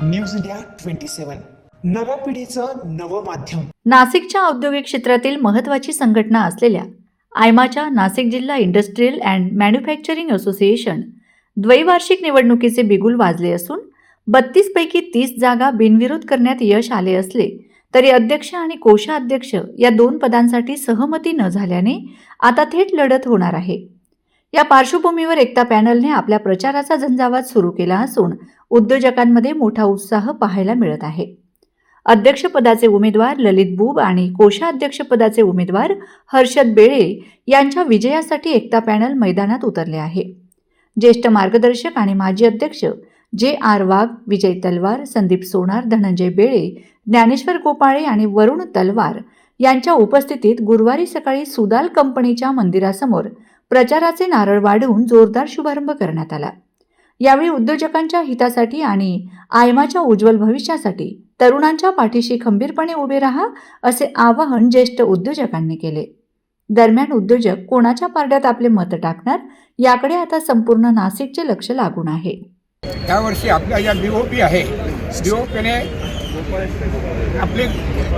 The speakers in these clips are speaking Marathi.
न्यूज इंडिया 27 नव्या पिढीचं नवं माध्यम। नाशिकच्या औद्योगिक क्षेत्रातील महत्त्वाची संघटना असलेल्या आयमाच्या नाशिक जिल्हा इंडस्ट्रियल अँड मॅन्युफॅक्चरिंग असोसिएशन द्वैवार्षिक निवडणुकीचे बिगुल वाजले असून 32 पैकी 30 जागा बिनविरोध करण्यात यश आले असले तरी अध्यक्ष आणि कोषाध्यक्ष या दोन पदांसाठी सहमती न झाल्याने आता थेट लढत होणार आहे। या पार्श्वभूमीवर एकता पॅनलने आपल्या प्रचाराचा झंझावात सुरू केला असून उद्योजकांमध्ये मोठा उत्साह पाहायला मिळत आहे। अध्यक्षपदाचे उमेदवार ललित बुब आणि कोषाध्यक्षपदाचे उमेदवार हर्षद बेळे यांच्या विजयासाठी एकता पॅनल मैदानात उतरले आहे। ज्येष्ठ मार्गदर्शक आणि माजी अध्यक्ष JR वाघ, विजय तलवार, संदीप सोनार, धनंजय बेळे, ज्ञानेश्वर गोपाळे आणि वरुण तलवार यांच्या उपस्थितीत गुरुवारी सकाळी सुदाल कंपनीच्या मंदिरासमोर प्रचाराचे नारळ वाढवून जोरदार शुभारंभ करण्यात आला। यावेळी उद्योजकांच्या हितासाठी आणि आयमाच्या उज्ज्वल भविष्यासाठी तरुणांच्या पाठीशी खंबीरपणे उभे राहा असे आवाहन ज्येष्ठ उद्योजकांनी केले। दरम्यान उद्योजक कोणाच्या पारड्यात आपले मत टाकणार याकडे आता संपूर्ण नाशिकचे लक्ष लागून आहे। यावर्षी आपल्या या BOP आहे, BOPने आपले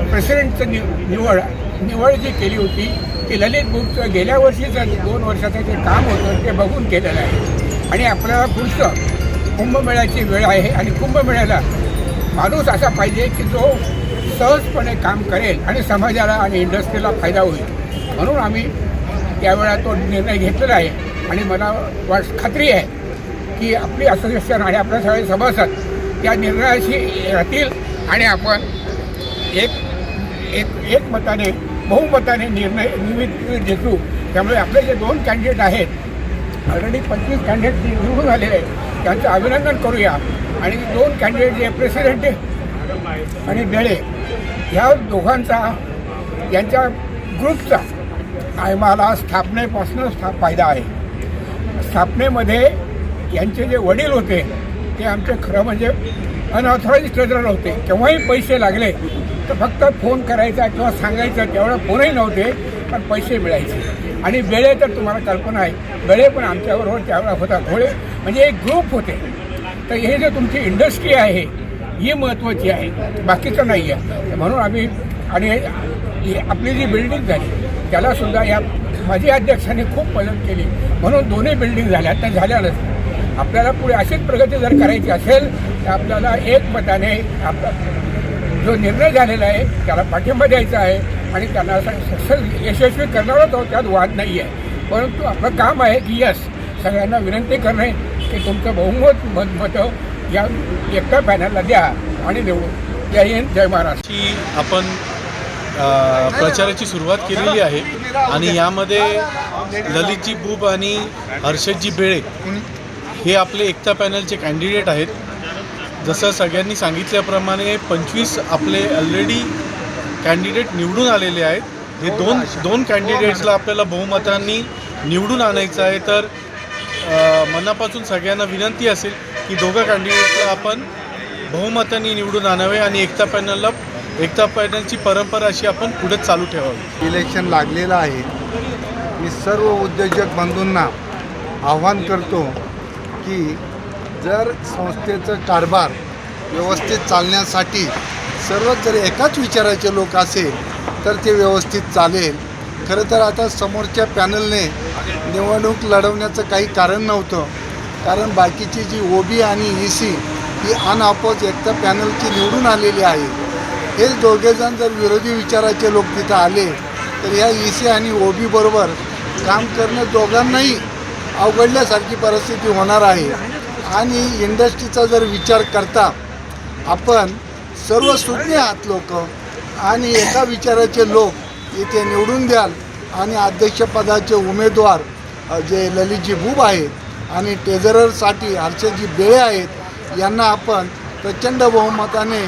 प्रेसिडेंटचं निवड जी केली होती ती ललित बुबचं गेल्या वर्षीचं 2 वर्षाचं जे काम होतं ते बघून केलेलं आहे। आणि आपल्याला पुढचं कुंभमेळ्याची वेळ आहे आणि कुंभमेळ्याला माणूस असा पाहिजे की जो सहजपणे काम करेल आणि समाजाला आणि इंडस्ट्रीला फायदा होईल, म्हणून आम्ही त्यावेळा तो निर्णय घेतलेला आहे। आणि मला खात्री आहे की आपली असोसिएशन आणि आपल्या सगळे सभासद त्या निर्णयाशी राहतील आणि आपण एक मताने बहुमताने निर्णय घेऊ। त्यामुळे आपले जे 2 कॅन्डिडेट आहेत, ऑलरेडी 25 कॅन्डिडेट निवडून आलेले आहेत, त्यांचं अभिनंदन करूया। आणि 2 कॅन्डिडेट जे प्रेसिडेंट आणि बेळे ह्या दोघांचा यांच्या ग्रुपचा आम्हाला स्थापनेपासून फायदा आहे। स्थापनेमध्ये यांचे जे वडील होते ते आमचे खरं म्हणजे अनऑथराइज ट्रेजरर होते। केव्हाही पैसे लागले तर फक्त फोन करायचा किंवा सांगायचं, तेवढं फोनही नव्हते पण पैसे मिळायचे। आणि बेळे तर तुम्हाला कल्पना आहे, बेळे पण आमच्याबरोबर त्यावेळेला होता। घोळे म्हणजे एक ग्रुप होते। तर हे जे तुमची इंडस्ट्री आहे ही महत्त्वाची आहे, बाकीचं नाही आहे। म्हणून आम्ही आणि आपली जी बिल्डिंग झाली त्यालासुद्धा या माजी अध्यक्षांनी खूप मदत केली, म्हणून दोन्ही बिल्डिंग झाल्या। त्या झाल्यानंतर आपल्याला पुढे अशीच प्रगती जर करायची असेल तर आपल्याला एकमताने आपला जो निर्णय झालेला आहे त्याला पाठिंबा द्यायचा आहे आणि त्यांना यशस्वी करणारच आहोत, त्यात वाद नाही आहे। परंतु आपलं काम आहे की सगळ्यांना विनंती करणे की तुमचं बहुमत मतं या एकता पॅनलला द्या आणि निवडून। जय हिंद, जय महाराष्ट्र। आपण प्रचाराची सुरुवात केलेली आहे आणि यामध्ये ललितजी बुब आणि हर्षदजी बेळे हे आपले एकता पॅनलचे कॅन्डिडेट आहेत। जसं सगळ्यांनी सांगितल्याप्रमाणे 25 आपले ऑलरेडी कॅन्डिडेट निवडून आलेले आहेत। हे दोन कॅन्डिडेट्सला आपल्याला बहुमतांनी निवडून आणायचं आहे। तर मनापासून सगळ्यांना विनंती असेल की दोघं कॅन्डिडेटला आपण बहुमतांनी निवडून आणावे आणि एकता पॅनलची परंपरा अशी आपण पुढे चालू ठेवावी। इलेक्शन लागलेलं आहे। मी सर्व उद्योजक बंधूंना आव्हान करतो की जर संस्थेचं कारभार व्यवस्थित चालण्यासाठी सर्व जर एकाच विचाराचे लोक असेल तर ते व्यवस्थित चालेल। खरं तर आता समोरच्या पॅनलने निवडणूक लढवण्याचं काही कारण नव्हतं, कारण बाकीची जी OB आणि EC ही अनअपोज एकता पॅनलची निवडून आलेली आहे। हे दोघेजण जर विरोधी विचाराचे लोक तिथं आले तर या EC आणि OB बरोबर काम करणं दोघांनाही अवघडल्यासारखी परिस्थिती होणार आहे। आणि इंडस्ट्रीचा जर विचार करता आपण सर्व सुज्ञ आहात लोक आणि एका विचाराचे लोक इथे निवडून द्याल आणि अध्यक्षपदाचे उमेदवार जे ललितजी बुब आहेत आणि ट्रेझररसाठी हर्षदजी बेळे आहेत यांना आपण प्रचंड बहुमताने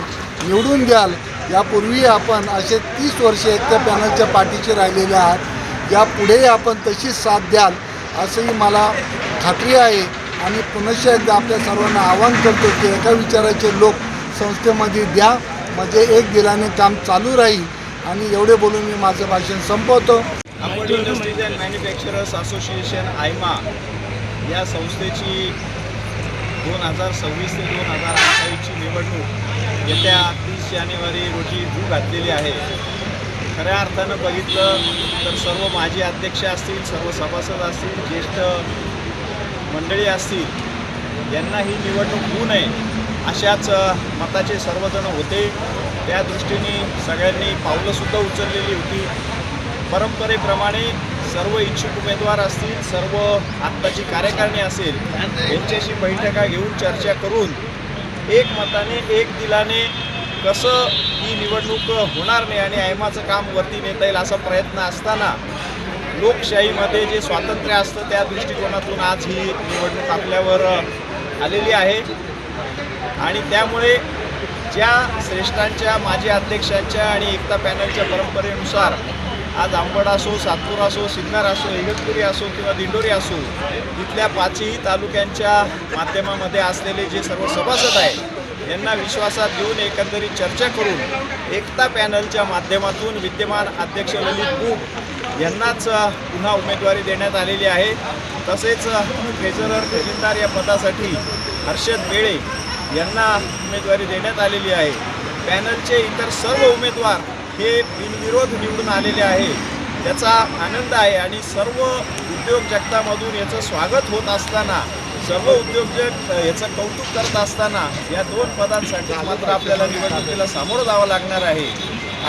निवडून द्याल। यापूर्वी आपण असे 30 वर्षे एकता पॅनलच्या पाठीशी राहिलेले आहात, यापुढेही आपण तशीच साथ द्याल असंही मला खात्री आहे। आणि पुनश्च एकदा आपल्या सर्वांना आवाहन करतो की एका विचाराचे लोक संस्थेमध्ये द्या, म्हणजे एक दिलाने काम चालू राहील। आणि एवढे बोलून मी माझं भाषण संपवतो। Industries and manufacturers association Aima या संस्थेची 2026 ते 2028ची निवडणूक येत्या 30 जानेवारी रोजी भू घातलेली आहे. खऱ्या अर्थानं बघितलं तर सर्व माजी अध्यक्ष असतील, सर्व सभासद असतील, ज्येष्ठ मंडळी असतील, यांना ही निवडणूक होऊ नये अशाच मताचे सर्वजण होते. त्या दृष्टीने सगळ्यांनी पावलंसुद्धा उचललेली होती. परंपरेप्रमाणे सर्व इच्छुक उमेदवार असतील, सर्व आत्ताची कार्यकारिणी असेल, यांच्याशी बैठका घेऊन चर्चा करून एक मताने एक दिलाने कसं ही निवडणूक होणार नाही आणि आयमाचं काम वरती नेता येईल असा प्रयत्न असताना लोकशाहीमध्ये जे स्वातंत्र्य असतं त्या दृष्टिकोनातून आज ही निवडणूक आपल्यावर आलेली आहे. आणि त्यामुळे ज्या श्रेष्ठांच्या, माजी अध्यक्षांच्या आणि एकता पॅनलच्या परंपरेनुसार आज अंबड असो, सातपूर असो, सिन्नर असो, इगतपुरी असो किंवा दिंडोरी असो, इथल्या 5ही तालुक्यांच्या माध्यमामध्ये असलेले जे सर्व सभासद आहेत यांना विश्वासात घेऊन एकंदरीत चर्चा करून एकता पॅनलच्या माध्यमातून विद्यमान अध्यक्ष ललित बुब यांनाच पुन्हा उमेदवारी देण्यात आलेली आहे. तसेच ट्रेझरर खजिनदार या पदासाठी हर्षद बेळे यांना उमेदवारी देण्यात आलेली आहे. पॅनलचे इतर सर्व उमेदवार हे बिनविरोध निवडून आलेले आहे. त्याचा आनंद आहे आणि सर्व उद्योग जगतामधून याचं स्वागत होत असताना, सर्व उद्योजक याचं कौतुक करत असताना या 2 पदांसाठी मात्र आपल्याला निवडणुकीला सामोरं जावं लागणार आहे.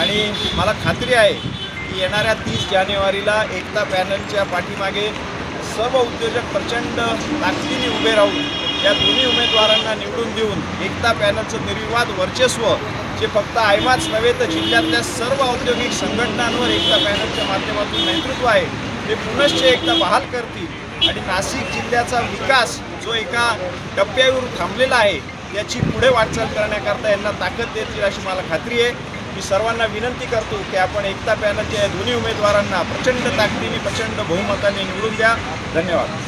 आणि मला खात्री आहे की येणाऱ्या 30 जानेवारीला एकता पॅनलच्या पाठीमागे सर्व उद्योजक प्रचंड ताकदीने उभे राहून या दोन्ही उमेदवारांना निवडून देऊन एकता पॅनलचं निर्विवाद वर्चस्व जे फक्त आयमाच नव्हे तर जिल्ह्यातल्या सर्व औद्योगिक संघटनांवर एकता पॅनलच्या माध्यमातून नेतृत्व आहे ते पुनश्च एकदा बहाल करतील आणि नाशिक जिल्ह्याचा विकास जो एका टप्प्यावर थांबलेला आहे त्याची पुढे वाटचाल करण्याकरता यांना ताकद देतील अशी मला खात्री आहे. मी सर्वांना विनंती करतो की आपण एकता पॅनलच्या या दोन्ही उमेदवारांना प्रचंड ताकदीने, प्रचंड बहुमताने निवडून द्या. धन्यवाद.